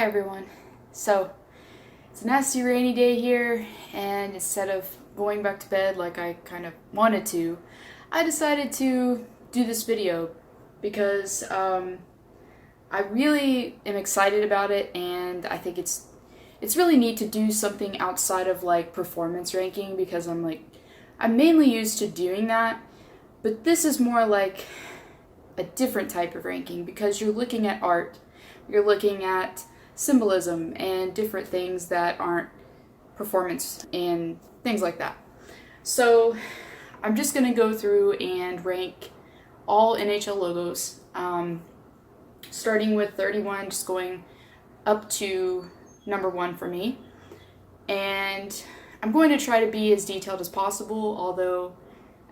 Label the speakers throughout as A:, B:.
A: Hi everyone. So, it's a nasty rainy day here, and instead of going back to bed like I kind of wanted to, I decided to do this video because I really am excited about it, and I think it's really neat to do something outside of like performance ranking because I'm mainly used to doing that, but this is more like a different type of ranking because you're looking at art, you're looking at symbolism and different things that aren't performance and things like that. So I'm just going to go through and rank all NHL logos, starting with 31, just going up to number 1 for me. And I'm going to try to be as detailed as possible, although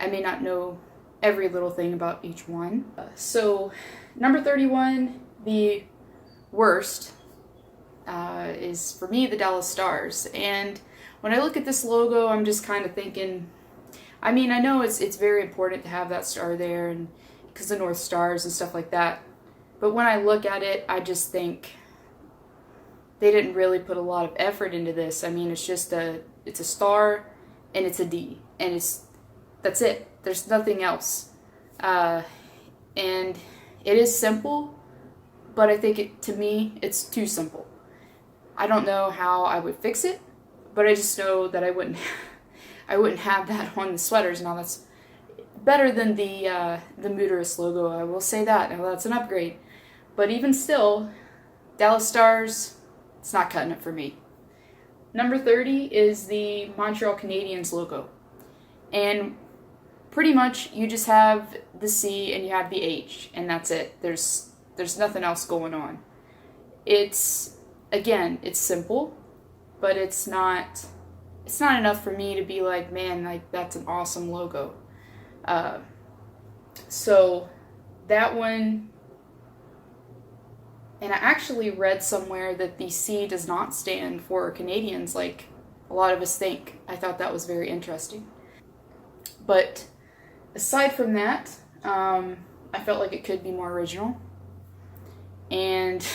A: I may not know every little thing about each one. So number 31, the worst, is for me the Dallas Stars. And when I look at this logo, I'm just kind of thinking, I know it's very important to have that star there and because the North Stars and stuff like that, but when I look at it, I just think they didn't really put a lot of effort into this. It's just it's a star and it's a D, and that's it. There's nothing else. And it is simple, but I think to me, it's too simple. I don't know how I would fix it, but I just know that I wouldn't have that on the sweaters. Now that's better than the Mooterus logo, I will say that. Now that's an upgrade. But even still, Dallas Stars, it's not cutting it for me. Number 30 is the Montreal Canadiens logo. And pretty much you just have the C and you have the H, and that's it. There's nothing else going on. It's simple, but it's not enough for me to be like, man, like that's an awesome logo. So that one, and I actually read somewhere that the C does not stand for Canadians like a lot of us think. I thought that was very interesting. But aside from that, I felt like it could be more original. And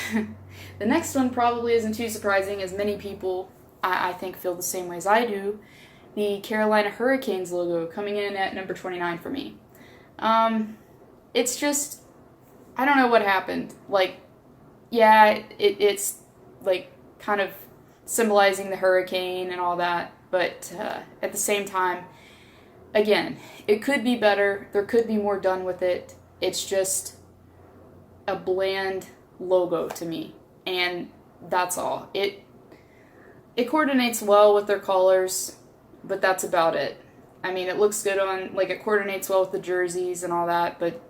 A: the next one probably isn't too surprising, as many people, I think, feel the same way as I do. The Carolina Hurricanes logo coming in at number 29 for me. It's just, I don't know what happened. Like, yeah, it's like kind of symbolizing the hurricane and all that, but at the same time, again, it could be better. There could be more done with it. It's just a bland logo to me, and that's all. It coordinates well with their colors, but that's about it. It looks good on, like, it coordinates well with the jerseys and all that, but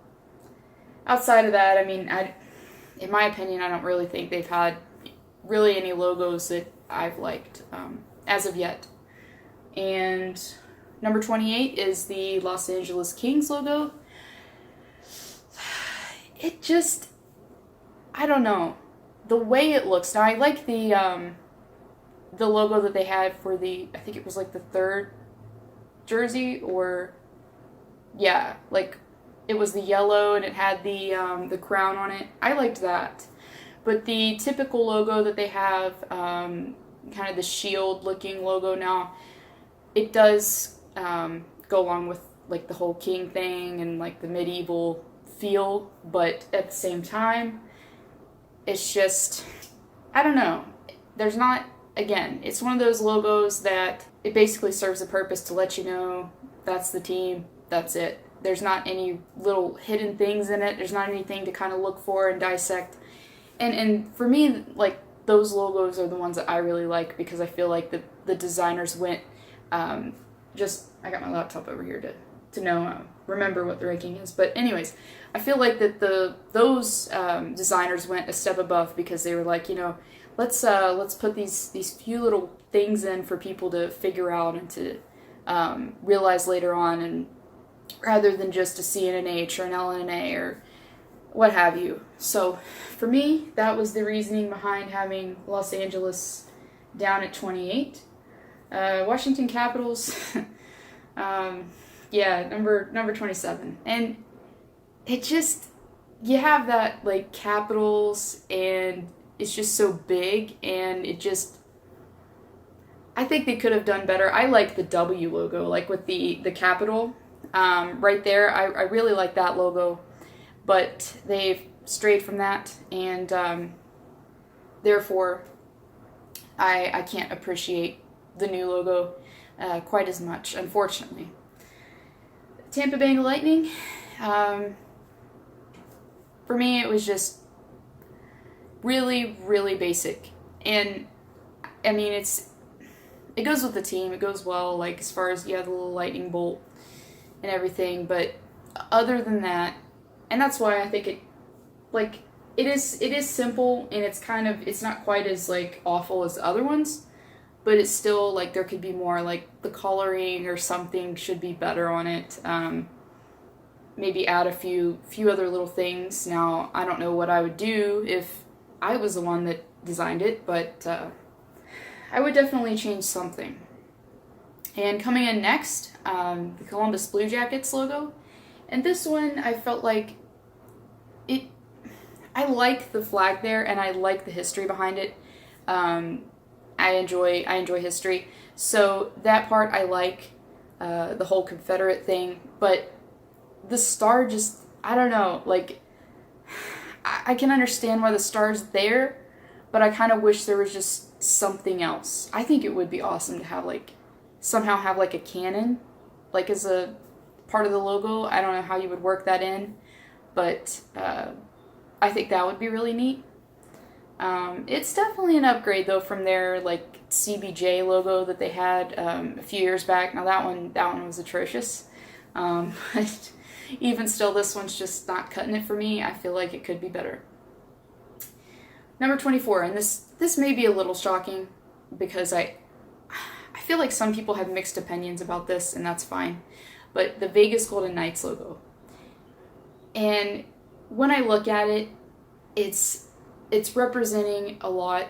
A: outside of that, in my opinion, I don't really think they've had really any logos that I've liked as of yet. And number 28 is the Los Angeles Kings logo. It just, I don't know. The way it looks. Now, I like the logo that they had for I think it was like the third jersey, or, yeah, like, it was the yellow and it had the crown on it. I liked that. But the typical logo that they have, kind of the shield-looking logo now, it does go along with, like, the whole king thing and, like, the medieval feel, but at the same time, it's just, I don't know. There's not, again, it's one of those logos that it basically serves a purpose to let you know that's the team, that's it. There's not any little hidden things in it. There's not anything to kind of look for and dissect. And for me, like, those logos are the ones that I really like because I feel like the designers went, I got my laptop over here to remember what the ranking is. But anyways, I feel like that those designers went a step above because they were like, let's put these few little things in for people to figure out and to realize later on, and rather than just a C and an H or an L and an A or what have you. So for me, that was the reasoning behind having Los Angeles down at 28. Washington Capitals, number 27. And it just, you have that, like, Capitals, and it's just so big, and I think they could have done better. I like the W logo, like with the capital right there. I really like that logo, but they've strayed from that, and therefore I can't appreciate the new logo quite as much, unfortunately. Tampa Bay Lightning, for me, it was just really, really basic. And I mean, it goes with the team. It goes well, like as far as the little lightning bolt and everything. But other than that, and that's why I think it is simple, and it's not quite as like awful as the other ones, but it's still like there could be more, like the coloring or something should be better on it. Maybe add a few other little things. Now, I don't know what I would do if I was the one that designed it, but I would definitely change something. And coming in next, the Columbus Blue Jackets logo. And this one, I felt like I like the flag there, and I like the history behind it. I enjoy history, so that part I like, the whole Confederate thing. But the star just, I don't know, like I can understand why the star's there, but I kind of wish there was just something else. I think it would be awesome to have somehow have a cannon, like as a part of the logo. I don't know how you would work that in, but I think that would be really neat. It's definitely an upgrade though from their CBJ logo that they had a few years back. Now that one was atrocious. But even still, this one's just not cutting it for me. I feel like it could be better. Number 24, and this may be a little shocking because I feel like some people have mixed opinions about this, and that's fine. But the Vegas Golden Knights logo. And when I look at it, it's representing a lot.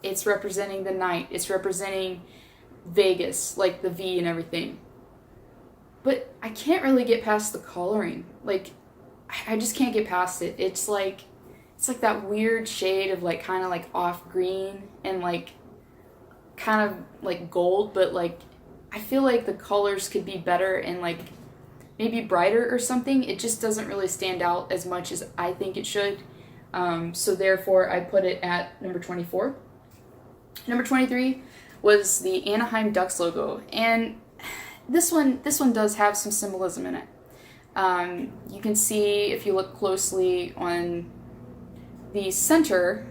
A: It's representing the night. It's representing Vegas, like the V and everything. But I can't really get past the coloring. I just can't get past it. It's like that weird shade of kind of off green and kind of gold, but I feel like the colors could be better and maybe brighter or something. It just doesn't really stand out as much as I think it should. So therefore I put it at number 24. Number 23 was the Anaheim Ducks logo, and this one does have some symbolism in it. You can see if you look closely on the center,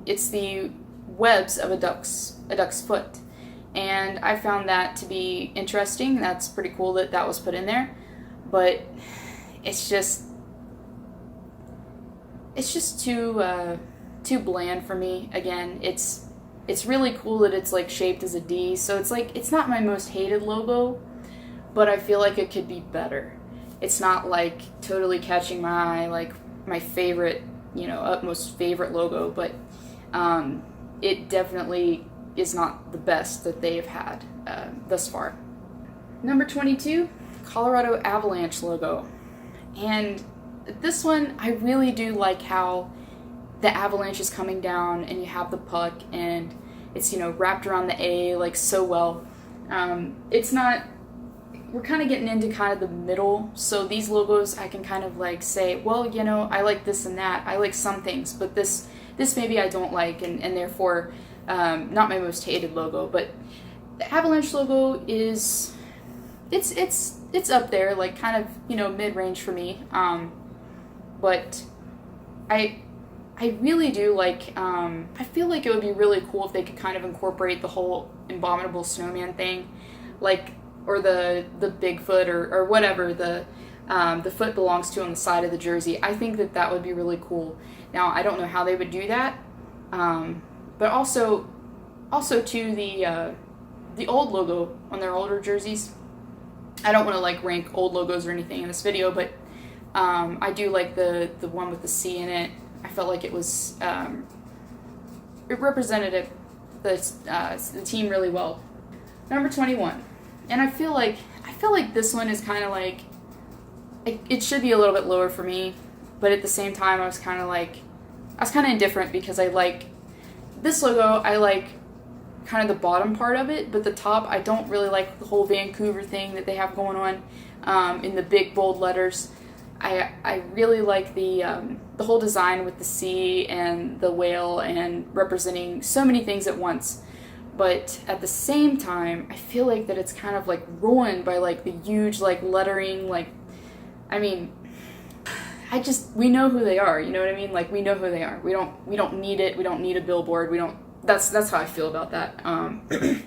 A: it's the webs of a duck's foot, and I found that to be interesting. That's pretty cool that was put in there, but it's just too bland for me. Again, it's really cool that it's shaped as a D, so it's not my most hated logo, but I feel like it could be better. It's not totally catching my eye, my favorite, utmost favorite logo, but it definitely is not the best that they've had thus far. Number 22, Colorado Avalanche logo. And this one, I really do like how the Avalanche is coming down and you have the puck and it's, wrapped around the A so well. It's not, we're kind of getting into kind of the middle, so these logos I can kind of say, well, I like this and that. I like some things, but this maybe I don't like, and therefore not my most hated logo. But the Avalanche logo is, it's up there, kind of, mid-range for me. But I really do I feel like it would be really cool if they could kind of incorporate the whole abominable snowman thing, or the Bigfoot or whatever the foot belongs to on the side of the jersey. I think that would be really cool. Now, I don't know how they would do that, but also to the old logo on their older jerseys. I don't want to rank old logos or anything in this video, but I do like the one with the C in it. I felt like it was it represented the team really well. Number 21, and I feel like this one is kind of it should be a little bit lower for me, but at the same time I was kind of was kind of indifferent because I like this logo. I like kind of the bottom part of it, but the top, I don't really like the whole Vancouver thing that they have going on in the big bold letters. I really like the whole design with the sea and the whale and representing so many things at once. But at the same time, I feel like that it's kind of like ruined by like the huge like lettering. Like, I mean, we know who they are. You know what I mean? Like, we know who they are. We don't need it. We don't need a billboard. That's how I feel about that.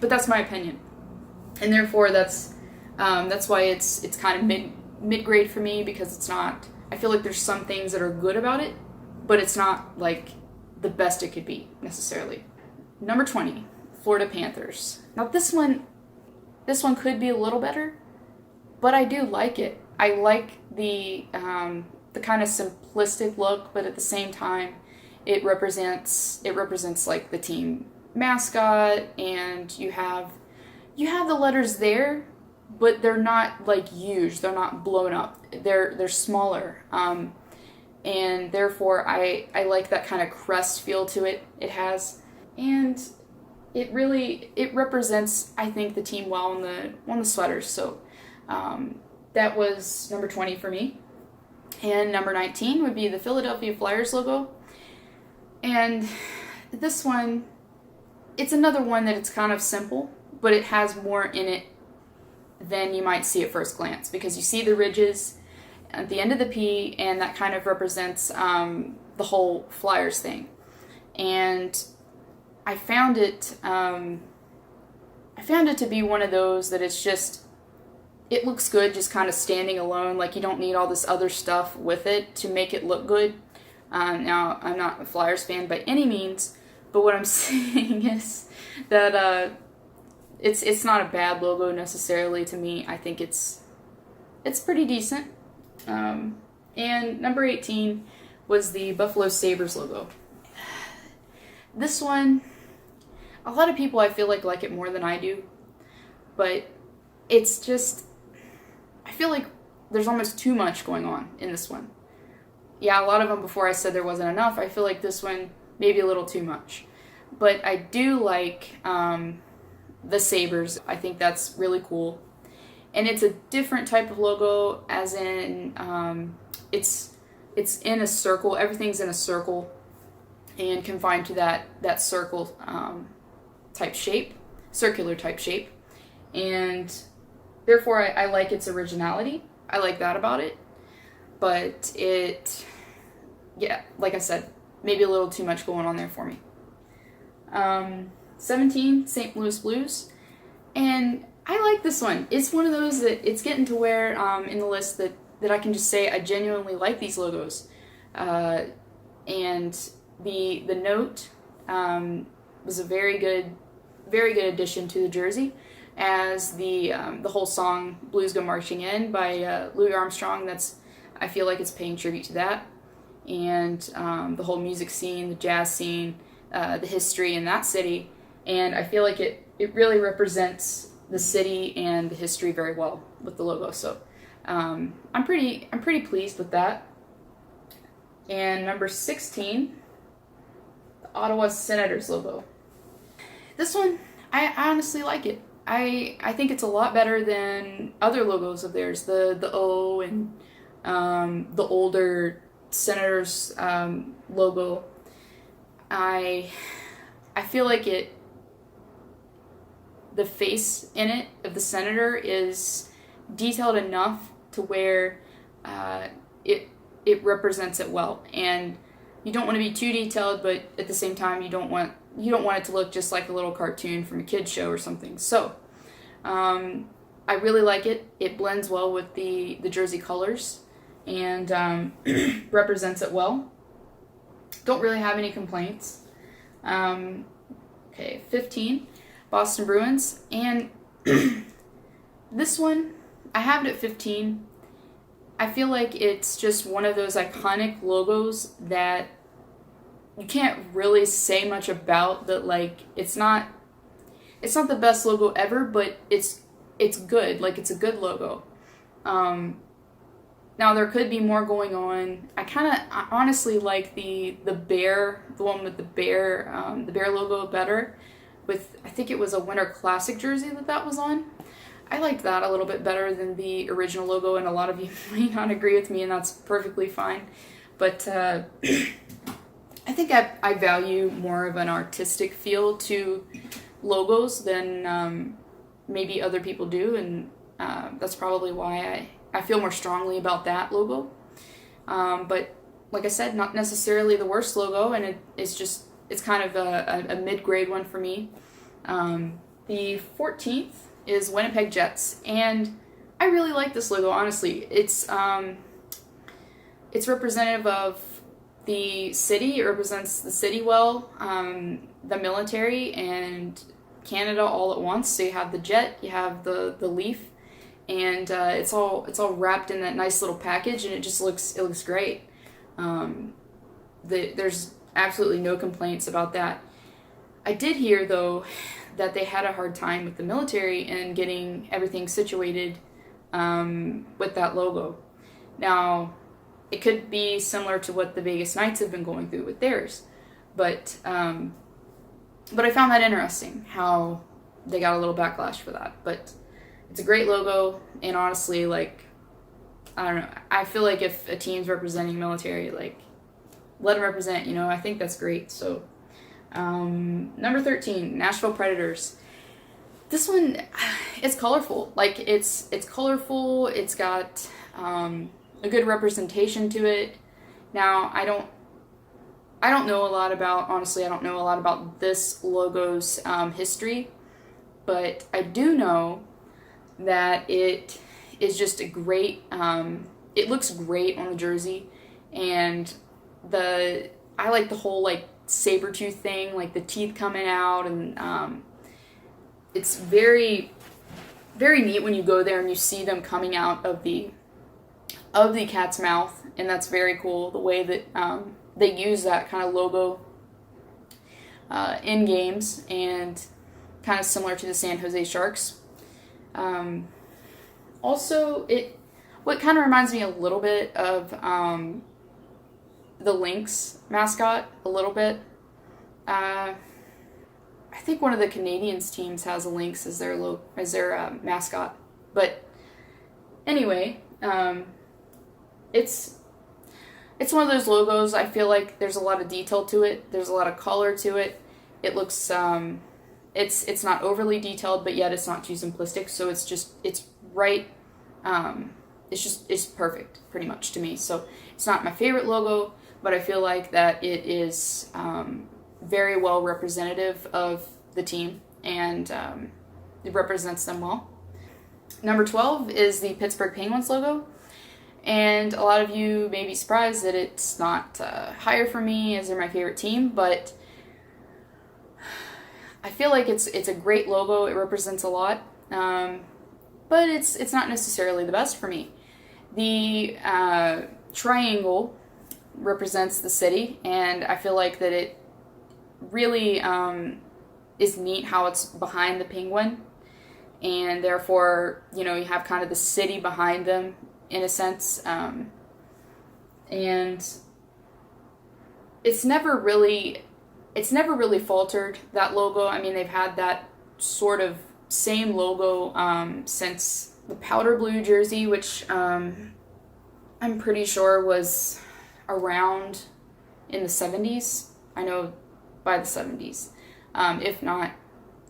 A: But that's my opinion, and therefore that's why it's kind of mid-grade for me, because it's not. I feel like there's some things that are good about it, but it's not like the best it could be necessarily. Number 20, Florida Panthers. Now this one could be a little better, but I do like it. I like the kind of simplistic look, but at the same time, it represents like the team mascot, and you have the letters there, but they're not like huge. They're not blown up. They're smaller, and therefore I like that kind of crest feel to it. It has, and it represents, I think, the team well on the sweaters. So that was number 20 for me. And number 19 would be the Philadelphia Flyers logo. And this one, it's another one that it's kind of simple, but it has more in it than you might see at first glance, because you see the ridges at the end of the P, and that kind of represents the whole Flyers thing. And I found it to be one of those that it looks good just kind of standing alone. Like, you don't need all this other stuff with it to make it look good. Now, I'm not a Flyers fan by any means, but what I'm saying is that it's not a bad logo necessarily to me. I think it's pretty decent. And number 18 was the Buffalo Sabres logo. This one, a lot of people I feel like it more than I do, but it's just, I feel like there's almost too much going on in this one. Yeah, a lot of them before I said there wasn't enough. I feel like this one maybe a little too much. But I do like the Sabres. I think that's really cool. And it's a different type of logo, as in it's in a circle. Everything's in a circle and confined to that circle type shape, circular type shape. And therefore I like its originality. I like that about it. But like I said, maybe a little too much going on there for me. 17, St. Louis Blues. And I like this one. It's one of those that it's getting to where in the list that I can just say I genuinely like these logos. And the note was a very good addition to the jersey, as the whole song Blues Go Marching In by Louis Armstrong. I feel like it's paying tribute to that. And the whole music scene, the jazz scene, the history in that city. And I feel like it really represents the city and the history very well with the logo. So I'm pretty pleased with that. And number 16, the Ottawa Senators logo. This one, I honestly like it. I think it's a lot better than other logos of theirs. The O and the older Senators logo. I feel like the face in it of the Senator is detailed enough to where it represents it well, and you don't want to be too detailed, but at the same time you don't want it to look just like a little cartoon from a kid's show or something. So I really like it. It blends well with the jersey colors and represents it well. Don't really have any complaints. Okay, 15, Boston Bruins. And this one, I have it at 15. I feel like it's just one of those iconic logos that you can't really say much about. That, like, it's not the best logo ever, but it's good. Like, it's a good logo. Now there could be more going on. I honestly like the bear, the one with the bear logo better. With, I think it was a Winter Classic jersey that was on. I liked that a little bit better than the original logo, and a lot of you may not agree with me, and that's perfectly fine. But I think I value more of an artistic feel to logos than maybe other people do, and that's probably why I feel more strongly about that logo. But like I said, not necessarily the worst logo, and it's kind of a mid-grade one for me. The 14th is Winnipeg Jets, and I really like this logo, honestly. It's representative of the city. It represents the city well, the military, and Canada all at once. So you have the jet, you have the leaf, and it's all wrapped in that nice little package, and it looks great. There's absolutely no complaints about that. I did hear, though, that they had a hard time with the military and getting everything situated with that logo. Now, it could be similar to what the Vegas Knights have been going through with theirs, but I found that interesting how they got a little backlash for that. But it's a great logo, and honestly, like, I don't know, I feel like if a team's representing military, like, let them represent, I think that's great. So number 13, Nashville Predators. This one, it's colorful. Like, it's colorful. It's got a good representation to it. Now, I don't know a lot about this logo's history, but I do know that it is just a great, it looks great on the jersey, and I like the whole, like, saber-tooth thing, like the teeth coming out, and it's very, very neat when you go there and you see them coming out of the cat's mouth, and that's very cool, the way that they use that kind of logo in games, and kind of similar to the San Jose Sharks. Also, what kind of reminds me a little bit of the Lynx mascot, a little bit. I think one of the Canadiens teams has a lynx as their mascot. But anyway, it's one of those logos. I feel like there's a lot of detail to it. There's a lot of color to it. It looks it's not overly detailed, but yet it's not too simplistic. So it's right. It's perfect, pretty much, to me. So it's not my favorite logo, but I feel like that it is very well representative of the team, and it represents them well. Number 12 is the Pittsburgh Penguins logo, and a lot of you may be surprised that it's not higher for me, as they're my favorite team, but I feel like it's a great logo. It represents a lot, but it's not necessarily the best for me. The triangle represents the city, and I feel like that it really is neat how it's behind the penguin, and therefore, you have kind of the city behind them in a sense, and it's never really faltered, that logo. I mean, they've had that sort of same logo since the powder blue jersey, which I'm pretty sure was around in the 70s. I know by the 70s, if not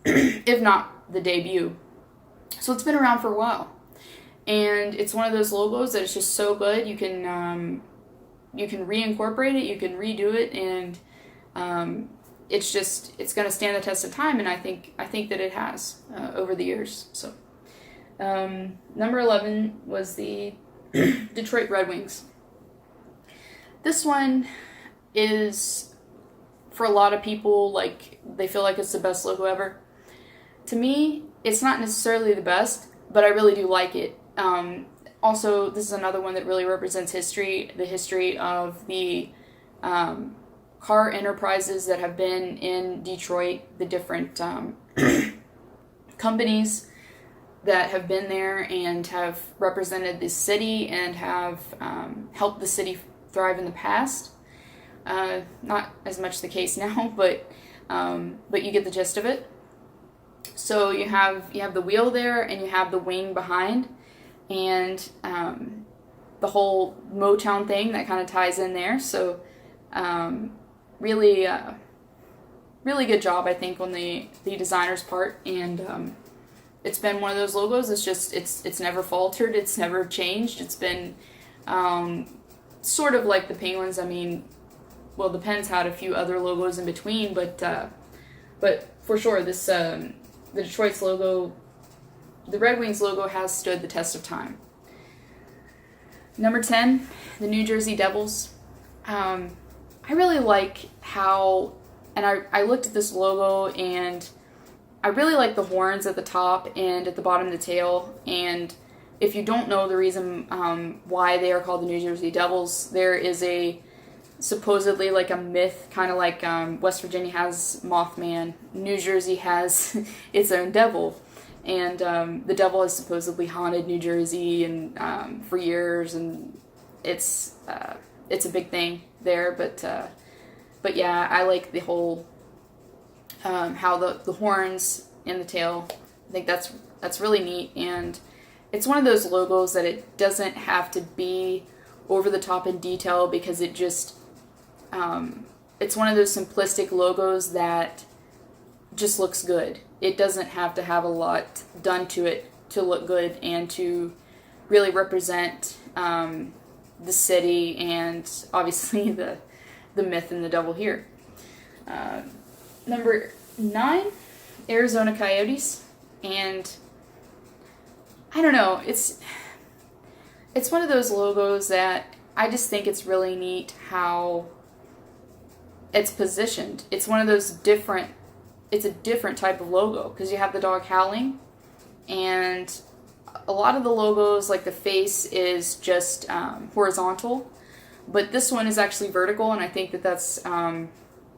A: the debut. So it's been around for a while, and it's one of those logos that is just so good. You can reincorporate it, you can redo it, and it's going to stand the test of time, and I think that it has over the years. So number 11 was the Detroit Red Wings. This one is, for a lot of people, like, they feel like it's the best logo ever. To me, it's not necessarily the best, but I really do like it. Also, this is another one that really represents history, the history of the car enterprises that have been in Detroit, the different companies that have been there and have represented the city and have helped the city thrive in the past. Not as much the case now, but you get the gist of it. So you have the wheel there, and you have the wing behind, and the whole Motown thing that kind of ties in there. So really good job, I think, on the designer's part, and it's been one of those logos. It's never faltered. It's never changed. It's been sort of like the Penguins. I mean, well, the Pens had a few other logos in between, but for sure, this the Detroit's logo, the Red Wings logo, has stood the test of time. Number 10, the New Jersey Devils. I really like how, and I looked at this logo, and I really like the horns at the top and at the bottom of the tail. And if you don't know the reason why they are called the New Jersey Devils, there is supposedly like a myth, kind of like West Virginia has Mothman, New Jersey has its own devil. And the devil has supposedly haunted New Jersey and for years, and it's a big thing there. But yeah, I like the whole how the horns and the tail. I think that's really neat, and it's one of those logos that it doesn't have to be over the top in detail, because it just it's one of those simplistic logos that just looks good. It doesn't have to have a lot done to it to look good and to really represent the city and obviously the myth and the devil here. Number 9, Arizona Coyotes, and I don't know, it's one of those logos that I just think it's really neat how it's positioned. It's one of those it's a different type of logo, because you have the dog howling, and a lot of the logos, like the face, is just horizontal, but this one is actually vertical, and I think that's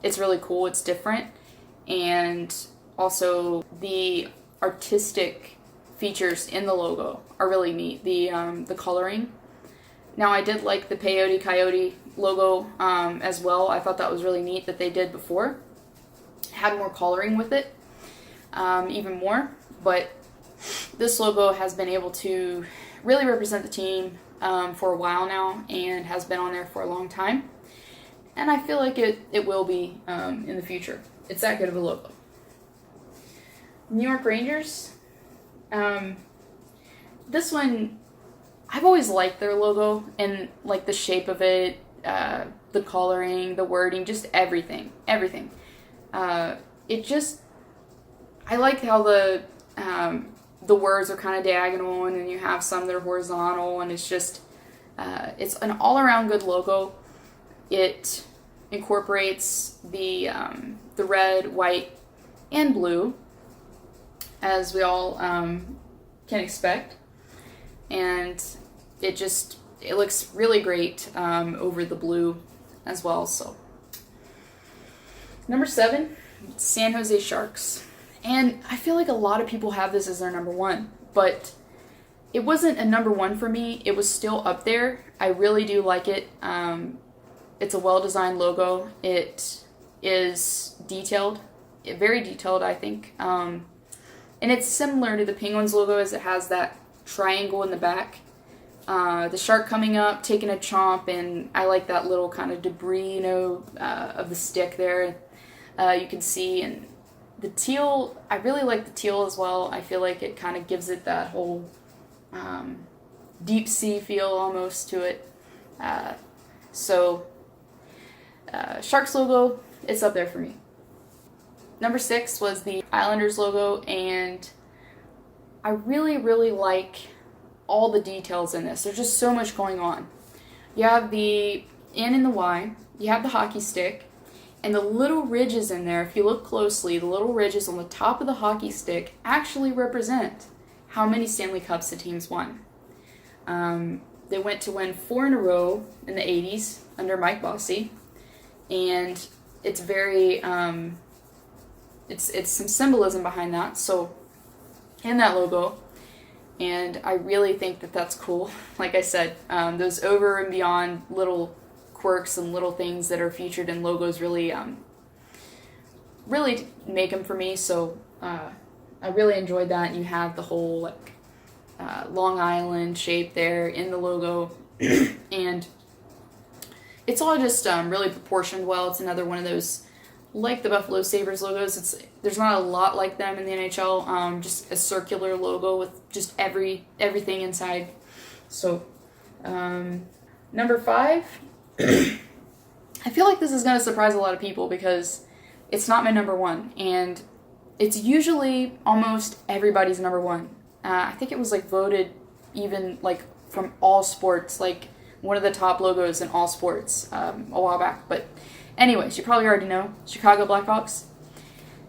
A: it's really cool. It's different, and also the artistic features in the logo are really neat. The coloring. Now, I did like the Peyote Coyote logo as well. I thought that was really neat that they did before. Had more coloring with it, even more. But this logo has been able to really represent the team for a while now, and has been on there for a long time. And I feel like it will be in the future. It's that good of a logo. New York Rangers. This one, I've always liked their logo, and like the shape of it, the coloring, the wording, just everything. I like how the words are kind of diagonal, and then you have some that are horizontal, and it's just it's an all-around good logo. It incorporates the red, white, and blue, as we all can expect, and it looks really great over the blue as well. So number 7, San Jose Sharks, and I feel like a lot of people have this as their number 1, but it wasn't a number 1 for me. It was still up there. I really do like it. It's a well-designed logo. It is detailed, very detailed, I think. And it's similar to the Penguins logo, as it has that triangle in the back. The shark coming up, taking a chomp, and I like that little kind of debris, of the stick there. You can see, and the teal, I really like the teal as well. I feel like it kind of gives it that whole deep sea feel almost to it. Sharks logo, it's up there for me. Number 6 was the Islanders logo, and I really, really like all the details in this. There's just so much going on. You have the N and the Y, you have the hockey stick, and the little ridges in there, if you look closely, the little ridges on the top of the hockey stick actually represent how many Stanley Cups the team's won. They went to win 4 in a row in the 80s under Mike Bossy, and it's very, it's some symbolism behind that. So in that logo, and I really think that that's cool. Like I said, those over and beyond little quirks and little things that are featured in logos really really make them for me. So I really enjoyed that. And you have the whole like Long Island shape there in the logo, and it's all just really proportioned well. It's another one of those, like the Buffalo Sabres logos. There's not a lot like them in the NHL. Just a circular logo with just everything inside. So number 5. I feel like this is going to surprise a lot of people because it's not my number 1, and it's usually almost everybody's number 1. I think it was like voted even like from all sports, like one of the top logos in all sports a while back. But anyways, you probably already know, Chicago Blackhawks.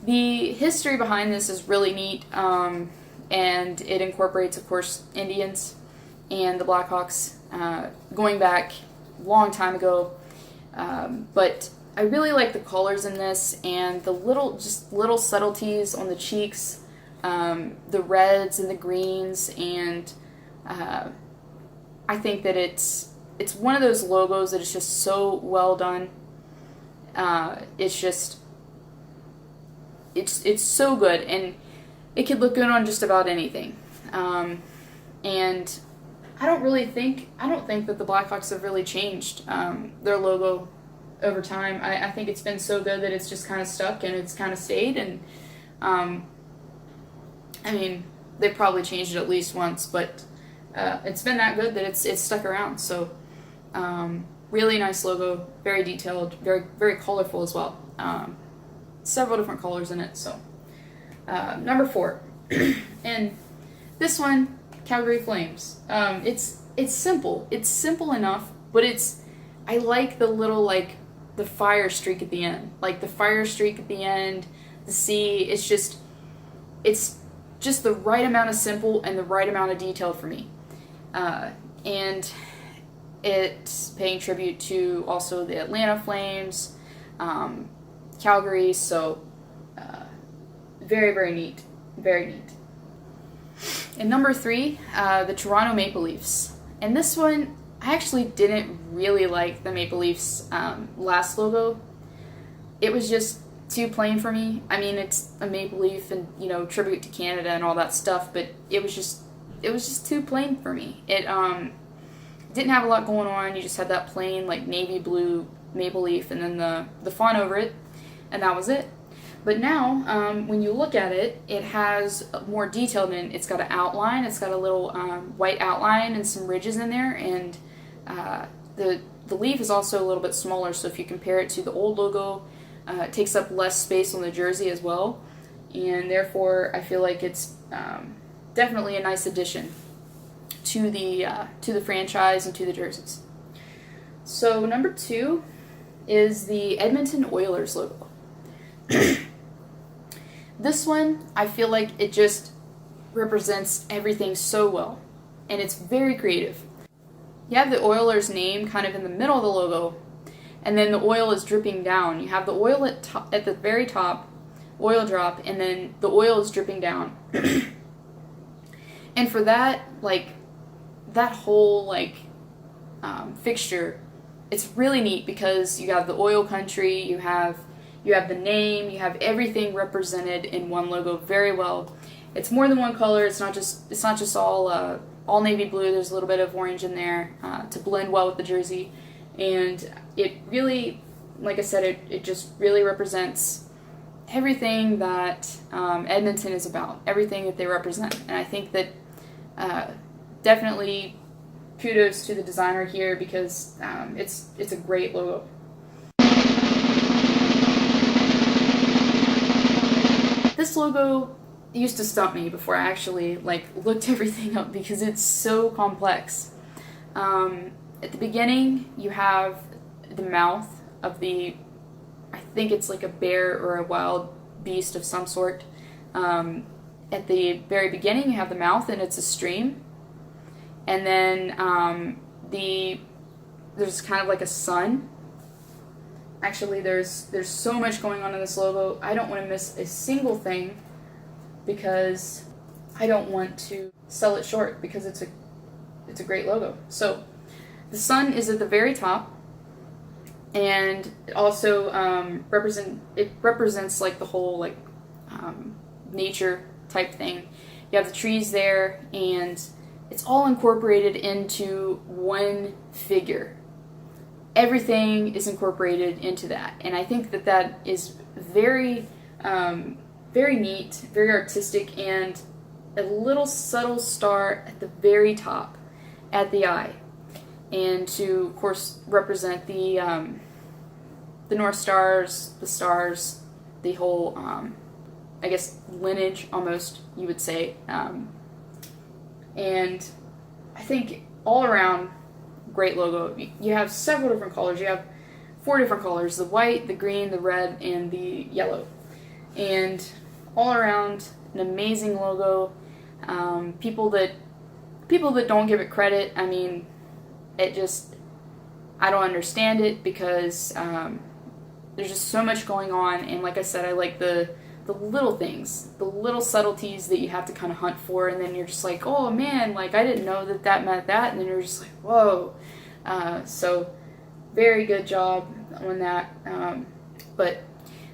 A: The history behind this is really neat, and it incorporates, of course, Indians and the Blackhawks going back a long time ago. But I really like the colors in this and the little subtleties on the cheeks, the reds and the greens, and I think that it's one of those logos that is just so well done. It's so good, and it could look good on just about anything. And I don't think that the Blackhawks have really changed their logo over time. I think it's been so good that it's just kind of stuck and it's kind of stayed. And I mean, they've probably changed it at least once, but it's been that good that it's stuck around. So really nice logo, very detailed, very very colorful as well. Several different colors in it. So number 4, and this one, Calgary Flames. It's simple. It's simple enough, but I like the little, like, the fire streak at the end. Like the fire streak at the end, the sea. It's just the right amount of simple and the right amount of detail for me. And it's paying tribute to also the Atlanta Flames, Calgary. So very very neat, very neat. And number 3, the Toronto Maple Leafs. And this one, I actually didn't really like the Maple Leafs last logo. It was just too plain for me. I mean, it's a maple leaf and, you know, tribute to Canada and all that stuff, but it was just too plain for me. It didn't have a lot going on. You just had that plain, like, navy blue maple leaf and then the font over it, and that was it. But now, when you look at it, it has more detail in it. It's got an outline. It's got a little white outline and some ridges in there, and the leaf is also a little bit smaller. So if you compare it to the old logo, it takes up less space on the jersey as well, and therefore I feel like it's definitely a nice addition to the franchise and to the jerseys. So number 2 is the Edmonton Oilers logo. This one, I feel like it just represents everything so well, and it's very creative. You have the Oilers name kind of in the middle of the logo, and then the oil is dripping down. You have the oil at the very top, oil drop, and then the oil is dripping down. And for that, like, that whole, like, fixture, it's really neat because you have the oil country, you have the name, you have everything represented in one logo very well. It's more than one color. It's not just all navy blue. There's a little bit of orange in there to blend well with the jersey, and it really, like I said, it just really represents everything that Edmonton is about, everything that they represent. And I think that definitely kudos to the designer here because it's a great logo. This logo used to stump me before I actually looked everything up because it's so complex. At the beginning, you have the mouth of I think it's like a bear or a wild beast of some sort. At the very beginning, you have the mouth and it's a stream. And then there's kind of like a sun. Actually, there's so much going on in this logo. I don't want to miss a single thing because I don't want to sell it short because it's a great logo. So the sun is at the very top, and it also represents like the whole like nature type thing. You have the trees there, and it's all incorporated into one figure. Everything is incorporated into that, and I think that is very, very neat, very artistic, and a little subtle star at the very top, at the eye, and to of course represent the North Stars, the stars, the whole I guess lineage almost, you would say, and I think all around great logo. You have several different colors. You have 4 different colors: the white, the green, the red, and the yellow, and all around an amazing logo. People that don't give it credit, I mean, I don't understand it, because there's just so much going on, and like I said, I like the little things, the little subtleties that you have to kind of hunt for, and then you're just like, oh man, like I didn't know that meant that, and then you're just like, whoa. So very good job on that. But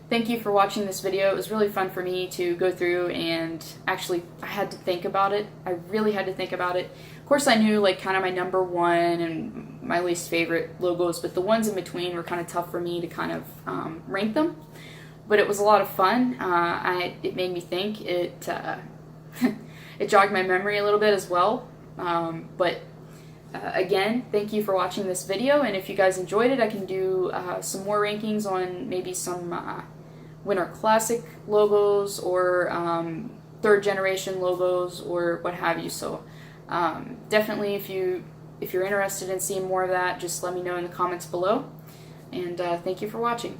A: thank you for watching this video. It was really fun for me to go through, and actually I had to think about it. I really had to think about it. Of course, I knew like kind of my number one and my least favorite logos, but the ones in between were kind of tough for me to kind of rank them. But it was a lot of fun. It made me think. It it jogged my memory a little bit as well. Again, thank you for watching this video, and if you guys enjoyed it, I can do some more rankings on maybe some Winter Classic logos, or 3rd generation logos, or what have you. So definitely, if you're interested in seeing more of that, just let me know in the comments below. And thank you for watching.